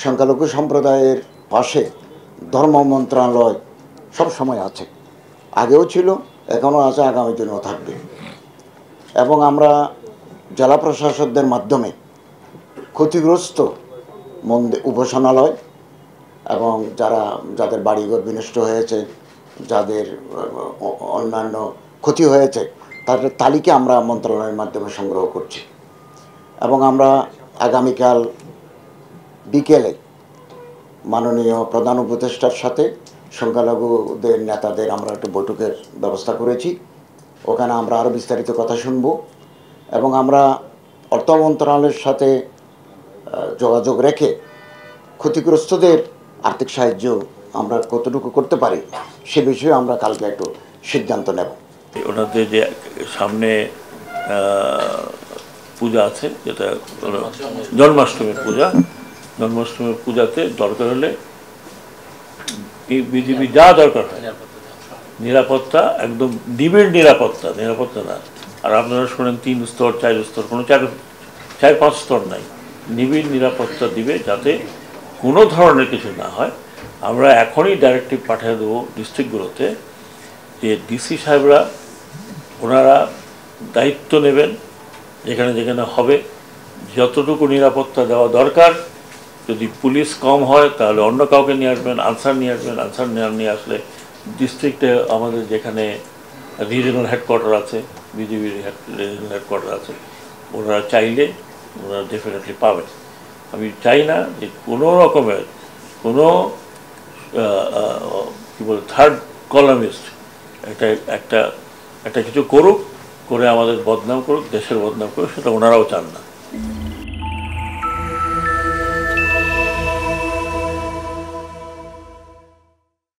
সংখ্যালঘু সম্প্রদায়ের পাশে ধর্ম মন্ত্রণালয় সব সময় আছে, আগেও ছিল, এখনও আছে, আগামী দিনেও থাকবে। এবং আমরা জেলা প্রশাসকদের মাধ্যমে ক্ষতিগ্রস্ত উপাসনালয় এবং যাদের বাড়িঘর বিনষ্ট হয়েছে, যাদের অন্যান্য ক্ষতি হয়েছে, তাদের তালিকা আমরা মন্ত্রণালয়ের মাধ্যমে সংগ্রহ করছি। এবং আমরা আগামীকাল বিকেলে মাননীয় প্রধান উপদেষ্টার সাথে সংখ্যালঘুদের নেতাদের আমরা একটা বৈঠকের ব্যবস্থা করেছি। ওখানে আমরা আরও বিস্তারিত কথা শুনব এবং আমরা অর্থ মন্ত্রণালয়ের সাথে যোগাযোগ রেখে ক্ষতিগ্রস্তদের আর্থিক সাহায্য আমরা কতটুকু করতে পারি সে বিষয়ে আমরা কালকে একটু সিদ্ধান্ত নেব। ওনাদের যে সামনে পূজা আছে, যেটা জন্মাষ্টমীর পূজাতে দরকার হলে বিজেপি যা দরকার হয়, নিরাপত্তা একদম নিবিড় নিরাপত্তা না। আর আপনারা শোনেন 3 স্তর 4 স্তর, কোনো 4-5 স্তর নাই, নিবিড় নিরাপত্তা দিবে যাতে কোনো ধরনের কিছু না হয়। আমরা এখনই ডাইরেক্টিভ পাঠিয়ে দেবো ডিস্ট্রিক্টগুলোতে যে ডিসি সাহেবরা ওনারা দায়িত্ব নেবেন, যেখানে যেখানে হবে যতটুকু নিরাপত্তা দেওয়া দরকার। যদি পুলিশ কম হয় তাহলে অন্য কাউকে নিয়ে আসবেন, আনসার নিয়ে আসলে ডিস্ট্রিক্টে আমাদের যেখানে রিজনাল হেডকোয়ার্টার আছে, বিজেপির রিজনাল হেডকোয়ার্টার আছে, ওনারা চাইলে ওনারা ডেফিনেটলি পাবেন। আমি চাই না যে কোনো রকমের কোনো কী বলে থার্ড কলামিস্ট একটা কিছু করুক, করে আমাদের বদনাম করুক, দেশের বদনাম করুক, সেটা ওনারাও চান না।